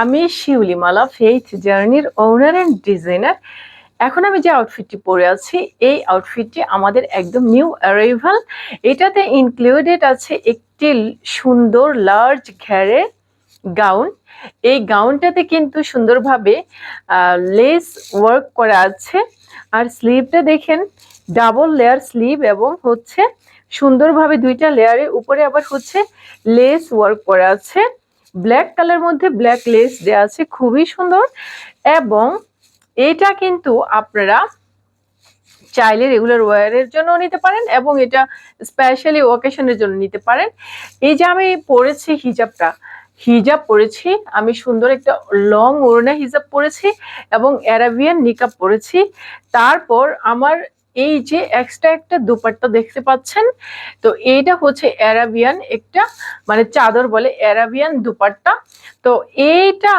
আমি শিউলিমালা ফেইথ জার্নির ওনার and designer. এখন আমি যে আউটফিটটি পরে আছি এই আউটফিটটি আমাদের একদম নিউ অ্যারাইভাল। এটাতে ইনক্লুডেড আছে একটি সুন্দর লার্জ ঘেরের গাউন। এই গাউনটাতে কিন্তু সুন্দরভাবে লেস ওয়ার্ক করা আছে। আর স্লিভটা দেখেন, ডাবল লেয়ার স্লিভ এবং হচ্ছে সুন্দরভাবে দুইটা লেয়ারের উপরে আবার হচ্ছে লেস ওয়ার্ক করা আছে। ব্ল্যাক কালার মধ্যে ব্ল্যাক লেস দেওয়া আছে, খুবই সুন্দর। এবং এটা কিন্তু আপনারা চাইলে রেগুলার ওয়্যারের জন্য নিতে পারেন এবং এটা স্পেশালি ওকেশনের জন্য নিতে পারেন। এই যে আমি পরেছি হিজাব পরেছি, আমি সুন্দর একটা লং ওড়না হিজাব পরেছি এবং অ্যারাবিয়ান নিকাব পরেছি। তারপর আমার এই যে এক্সট্রা একটা দুপাট্টা দেখতে পাচ্ছেন, তো এইটা হচ্ছে অ্যারাবিয়ান একটা মানে চাদর বলে, অ্যারাবিয়ান দুপাট্টা। তো এইটা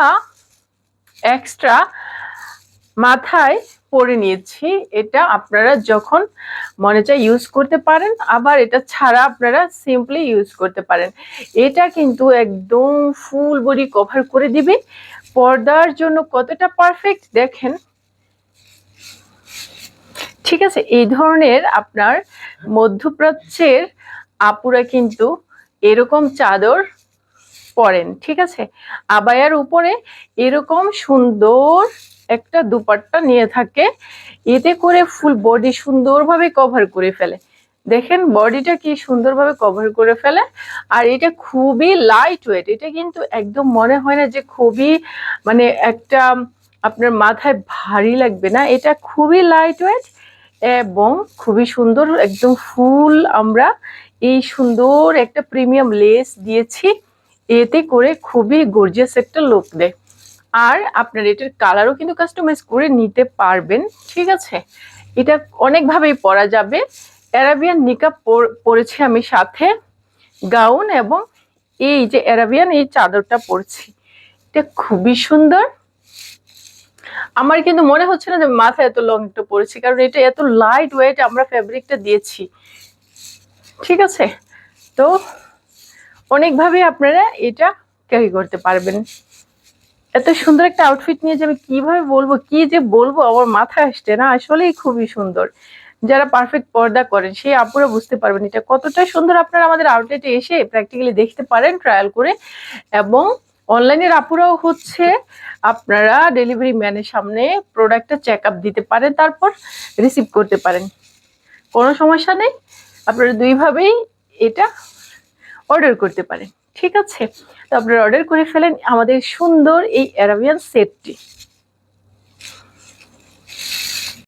এক্সট্রা মাথায় পরে নিয়েছি। এটা আপনারা যখন মনে চায় ইউজ করতে পারেন, আবার এটা ছাড়া আপনারা সিম্পলি ইউজ করতে পারেন। এটা কিন্তু একদম ফুল বডি কভার করে দিবে। পর্দার জন্য কতটা পারফেক্ট দেখেন। ঠিক আছে, এই ধরনের আপনার মধ্যপ্রাচ্যের আপুরা কিন্তু এরকম চাদর পরেন। ঠিক আছে, আবায়ার উপরে এরকম সুন্দর একটা দুপাট্টা নিয়ে থাকে, এতে করে ফুল বডি সুন্দরভাবে কভার করে ফেলে। দেখেন বডিটা কি সুন্দরভাবে কভার করে ফেলে। আর এটা খুবই লাইট ওয়েট, এটা কিন্তু একদম মনে হয় না যে খুবই মানে একটা আপনার মাথায় ভারী লাগবে না, এটা খুবই লাইট ওয়েট এবং খুবই সুন্দর। একদম ফুল আমরা এই সুন্দর একটা প্রিমিয়াম লেস দিয়েছি, এতে করে খুবই গর্জিয়াস একটা লুক দেয়। আর আপনার এটার কালারও কিন্তু কাস্টমাইজ করে নিতে পারবেন। ঠিক আছে, এটা অনেকভাবেই পরা যাবে। অ্যারাবিয়ান নিকাব পরেছি আমি, সাথে গাউন এবং এই যে অ্যারাবিয়ান এই চাদরটা পরছি, এটা খুবই সুন্দর। আমার কিন্তু মনে হচ্ছে না যে মাথায় এত লং একটা পরেছি, কারণ এটা এত লাইট ওয়েট আমরা ফ্যাব্রিকটা দিয়েছি। ঠিক আছে, তো অনেকভাবে আপনারা এটা ক্যারি করতে পারবেন। এত সুন্দর একটা আউটফিট নিয়ে যে আমি কিভাবে বলবো, কি যে বলবো আমার মাথায় আসছে না। আসলেই খুবই সুন্দর। যারা পারফেক্ট পর্দা করেন সেই আপুরা বুঝতে পারবেন এটা কতটা সুন্দর। আপনারা আমাদের আউটলেটে এসে প্র্যাকটিক্যালি দেখতে পারেন ট্রায়াল করে। এবং অনলাইনের আপুরাও হচ্ছে আপনারা ডেলিভারি ম্যানের সামনে প্রোডাক্টটা চেক আপ দিতে পারেন, তারপর রিসিভ করতে পারেন, কোনো সমস্যা নেই। আপনারা দুইভাবেই এটা অর্ডার করতে পারেন। ঠিক আছে, তো আপনারা অর্ডার করে ফেলেন আমাদের সুন্দর এই অ্যারাবিয়ান সেটটি।